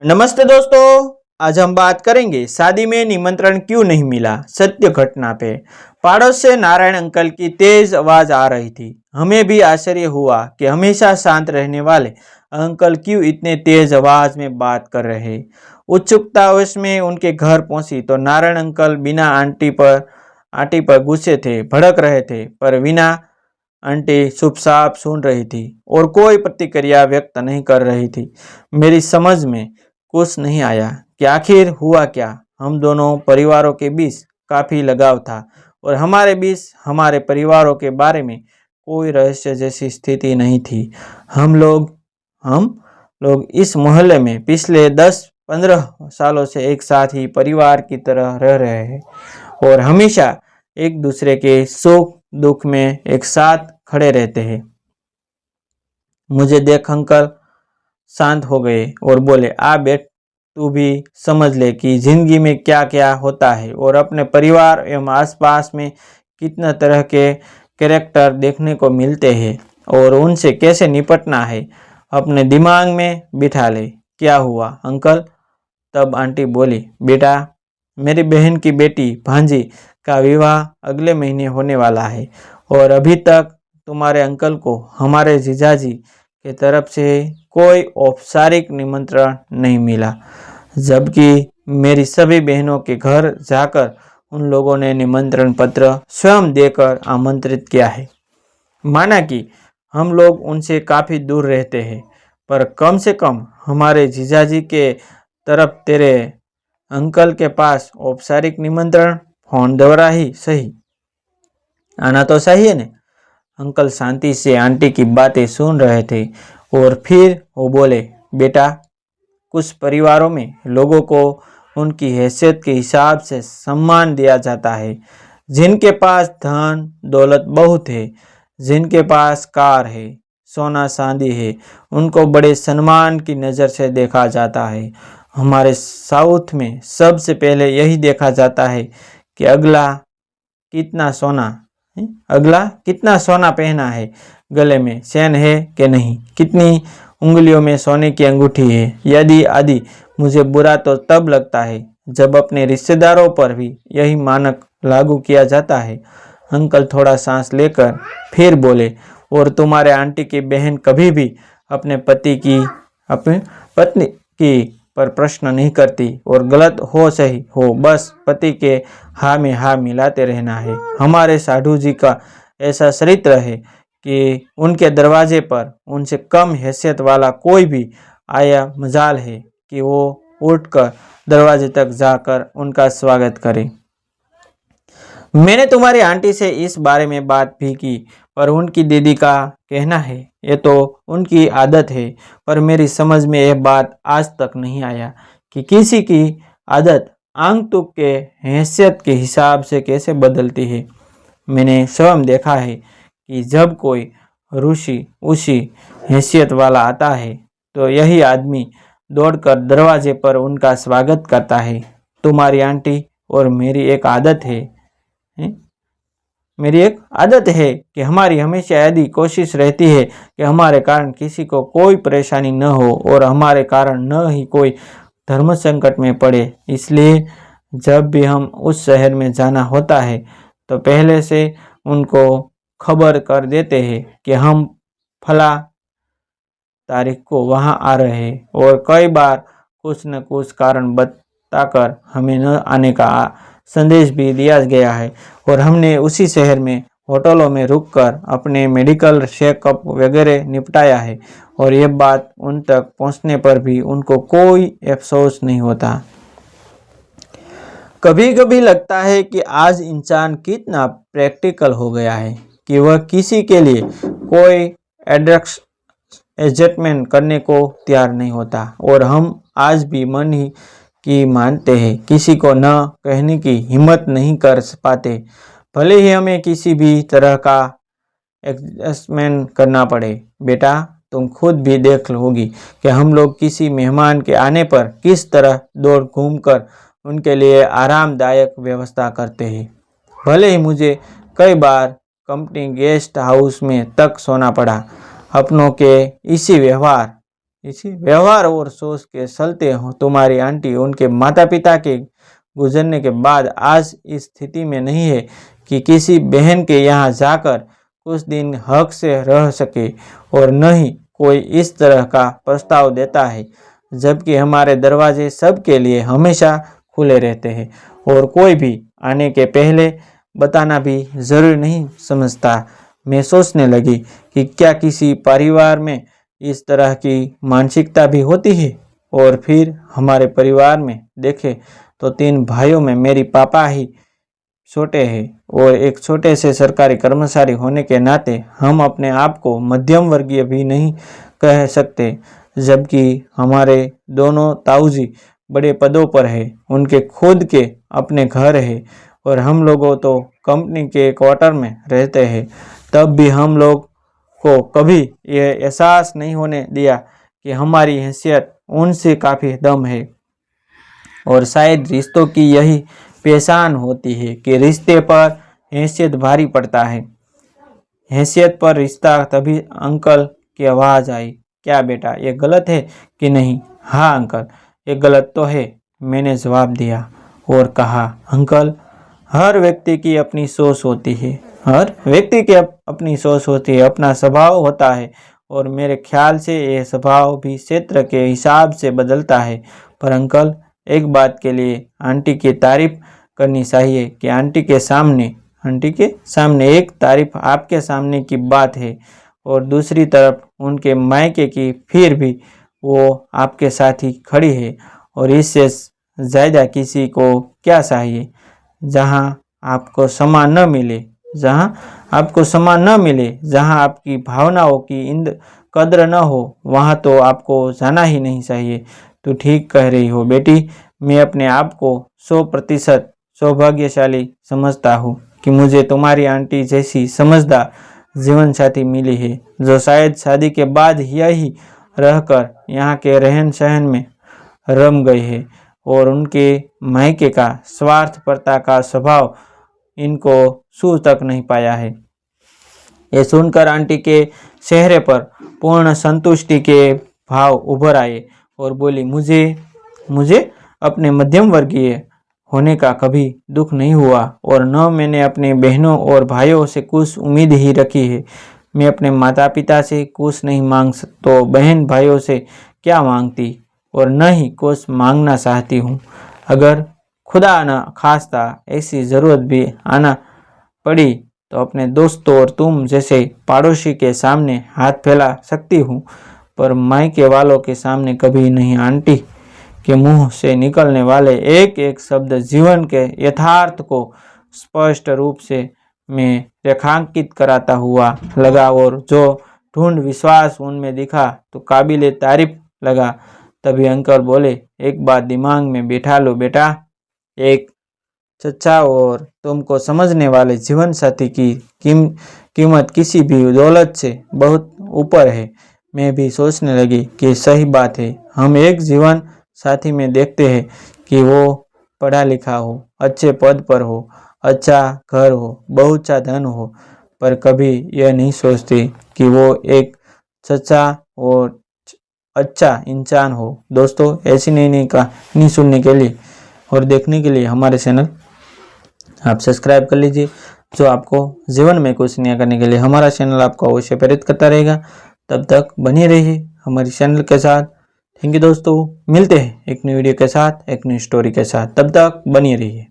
नमस्ते दोस्तों। आज हम बात करेंगे शादी में निमंत्रण क्यों नहीं मिला, सत्य घटना पे। पड़ोस से नारायण अंकल की तेज आवाज आ रही थी। हमें भी आश्चर्य हुआ कि हमेशा शांत रहने वाले अंकल क्यों इतने तेज आवाज में बात कर रहे। उत्सुकतावश में उनके घर पहुंची तो नारायण अंकल बिना आंटी पर गुस्से थे, भड़क रहे थे, पर बिना आंटी चुपचाप सुन रही थी और कोई प्रतिक्रिया व्यक्त नहीं कर रही थी। मेरी समझ में कुछ नहीं आया कि आखिर हुआ क्या। हम दोनों परिवारों के बीच काफी लगाव था और हमारे बीच हमारे परिवारों के बारे में कोई रहस्य जैसी स्थिति नहीं थी। हम लोग इस मोहल्ले में पिछले 10-15 सालों से एक साथ ही परिवार की तरह रह रहे हैं और हमेशा एक दूसरे के सुख दुख में एक साथ खड़े रहते हैं। मुझे देख अंकल शांत हो गए और बोले, आ बेट, तू भी समझ ले कि जिंदगी में क्या क्या होता है और अपने परिवार एवं आसपास में कितना तरह के कैरेक्टर देखने को मिलते हैं और उनसे कैसे निपटना है अपने दिमाग में बिठा ले। क्या हुआ अंकल? तब आंटी बोली, बेटा, मेरी बहन की बेटी भांजी का विवाह अगले महीने होने वाला है और अभी तक तुम्हारे अंकल को हमारे जीजाजी की तरफ से कोई औपचारिक निमंत्रण नहीं मिला, जबकि मेरी सभी बहनों के घर जाकर उन लोगों ने निमंत्रण पत्र स्वयं देकर आमंत्रित किया है। माना कि हम लोग उनसे काफ़ी दूर रहते हैं, पर कम से कम हमारे जीजाजी के तरफ तेरे अंकल के पास औपचारिक निमंत्रण फोन द्वारा ही सही आना तो सही है ना। अंकल शांति से आंटी की बातें सुन रहे थे और फिर वो बोले, बेटा, कुछ परिवारों में लोगों को उनकी हैसियत के हिसाब से सम्मान दिया जाता है। जिनके पास धन दौलत बहुत है, जिनके पास कार है, सोना चांदी है, उनको बड़े सम्मान की नज़र से देखा जाता है। हमारे साउथ में सबसे पहले यही देखा जाता है कि अगला कितना सोना पहना है, गले में चैन है कि नहीं, कितनी उंगलियों में सोने की अंगूठी है, यदि आदि। मुझे बुरा तो तब लगता है जब अपने रिश्तेदारों पर भी यही मानक लागू किया जाता है। अंकल थोड़ा सांस लेकर फिर बोले, और तुम्हारे आंटी की बहन कभी भी अपनी पत्नी की पर प्रश्न नहीं करती और गलत हो सही हो, बस पति के हाँ में हाँ मिलाते रहना है। हमारे साधु जी का ऐसा चरित्र है कि उनके दरवाजे पर उनसे कम हैसियत वाला कोई भी आया मजाल है कि वो उठकर दरवाजे तक जाकर उनका स्वागत करे। मैंने तुम्हारी आंटी से इस बारे में बात भी की, पर उनकी दीदी का कहना है ये तो उनकी आदत है, पर मेरी समझ में यह बात आज तक नहीं आया कि किसी की आदत आंग तुक के हैसियत के हिसाब से कैसे बदलती है। मैंने स्वयं देखा है कि जब कोई ऋषि उसी हैसियत वाला आता है तो यही आदमी दौड़कर दरवाजे पर उनका स्वागत करता है। तुम्हारी आंटी और मेरी एक आदत है कि हमारी हमेशा यदि कोशिश रहती है कि हमारे कारण किसी को कोई परेशानी न हो और हमारे कारण न ही कोई धर्म संकट में पड़े। इसलिए जब भी हम उस शहर में जाना होता है तो पहले से उनको खबर कर देते हैं कि हम फला तारीख को वहाँ आ रहे हैं, और कई बार कुछ न कुछ कारण बताकर हमें न आने का संदेश भी दिया गया है और हमने उसी शहर में होटलों में रुककर अपने मेडिकल चेकअप वगैरह निपटाया है और ये बात उन तक पहुंचने पर भी उनको कोई अफसोस नहीं होता। कभी कभी लगता है कि आज इंसान कितना प्रैक्टिकल हो गया है कि वह किसी के लिए कोई एडजस्टमेंट करने को तैयार नहीं होता, और हम आज भी मन ही की मानते हैं, किसी को न कहने की हिम्मत नहीं कर पाते, भले ही हमें किसी भी तरह का एडजस्टमेंट करना पड़े। बेटा, तुम खुद भी देख लोगी कि हम लोग किसी मेहमान के आने पर किस तरह दौड़ घूमकर उनके लिए आरामदायक व्यवस्था करते हैं। भले ही मुझे कई बार कंपनी गेस्ट हाउस में तक सोना पड़ा, अपनों के इसी व्यवहार इसी व्यवहार और सोच के चलते तुम्हारी आंटी उनके माता पिता के गुजरने के बाद आज इस स्थिति में नहीं है कि किसी बहन के यहाँ जाकर कुछ दिन हक से रह सके, और न ही कोई इस तरह का प्रस्ताव देता है, जबकि हमारे दरवाजे सबके लिए हमेशा खुले रहते हैं और कोई भी आने के पहले बताना भी ज़रूरी नहीं समझता। मैं सोचने लगी कि क्या किसी परिवार में इस तरह की मानसिकता भी होती है। और फिर हमारे परिवार में देखें तो 3 भाइयों में मेरी पापा ही छोटे हैं और एक छोटे से सरकारी कर्मचारी होने के नाते हम अपने आप को मध्यम वर्गीय भी नहीं कह सकते, जबकि हमारे दोनों ताऊजी बड़े पदों पर है, उनके खुद के अपने घर है और हम लोगों तो कंपनी के क्वार्टर में रहते हैं। तब भी हम लोग को कभी यह एहसास नहीं होने दिया कि हमारी हैसियत उनसे काफ़ी दम है। और शायद रिश्तों की यही पहचान होती है कि रिश्ते पर हैसियत भारी पड़ता है। हैसियत पर रिश्ता। तभी अंकल की आवाज़ आई, क्या बेटा ये गलत है कि नहीं? हाँ अंकल, ये गलत तो है, मैंने जवाब दिया और कहा, अंकल हर व्यक्ति की अपनी सोच होती है, हर व्यक्ति की अपनी सोच होती है, अपना स्वभाव होता है और मेरे ख्याल से यह स्वभाव भी क्षेत्र के हिसाब से बदलता है। पर अंकल एक बात के लिए आंटी की तारीफ करनी चाहिए कि आंटी के सामने एक तारीफ आपके सामने की बात है और दूसरी तरफ उनके मायके की, फिर भी वो आपके साथ ही खड़ी है और इससे ज़्यादा किसी को क्या चाहिए। जहाँ आपको सम्मान न मिले, जहाँ आपकी भावनाओं की कद्र न हो, वहाँ तो आपको जाना ही नहीं चाहिए। तो ठीक कह रही हो बेटी, मैं अपने आप को 100% सौभाग्यशाली समझता हूँ कि मुझे तुम्हारी आंटी जैसी समझदार जीवन साथी मिली है, जो शायद शादी के बाद यही रहकर यहाँ के रहन सहन में रम गई है और उनके मायके का स्वार्थपरता का स्वभाव इनको छू तक नहीं पाया है। ये सुनकर आंटी के चेहरे पर पूर्ण संतुष्टि के भाव उभर आए और बोली, मुझे अपने मध्यम वर्गीय होने का कभी दुख नहीं हुआ और न मैंने अपने बहनों और भाइयों से कुछ उम्मीद ही रखी है। मैं अपने माता पिता से कुछ नहीं मांग तो बहन भाइयों से क्या मांगती और न ही कुछ मांगना चाहती हूँ। अगर खुदा न खास्ता ऐसी ज़रूरत भी आना पड़ी तो अपने दोस्तों और तुम जैसे पड़ोसी के सामने हाथ फैला सकती हूँ, पर मायके वालों के सामने कभी नहीं। आंटी के मुंह से निकलने वाले एक एक शब्द जीवन के यथार्थ को स्पष्ट रूप से मैं रेखांकित कराता हुआ लगा और जो ढूंढ विश्वास उनमें दिखा तो काबिले तारीफ लगा। तभी अंकल बोले, एक बात दिमाग में बिठा लो बेटा, एक सच्चा और तुमको समझने वाले जीवन साथी की कीमत किसी भी दौलत से बहुत ऊपर है। मैं भी सोचने लगी कि सही बात है, हम एक जीवन साथी में देखते हैं कि वो पढ़ा लिखा हो, अच्छे पद पर हो, अच्छा घर हो, बहुत सा धन हो, पर कभी यह नहीं सोचती कि वो एक सच्चा और अच्छा इंसान हो। दोस्तों ऐसी नई कहानी सुनने के लिए और देखने के लिए हमारे चैनल आप सब्सक्राइब कर लीजिए, जो आपको जीवन में कुछ नया करने के लिए हमारा चैनल आपको अवश्य प्रेरित करता रहेगा। तब तक बने रहिए हमारे चैनल के साथ। थैंक यू दोस्तों, मिलते हैं एक नई वीडियो के साथ, एक नई स्टोरी के साथ। तब तक बने रहिए।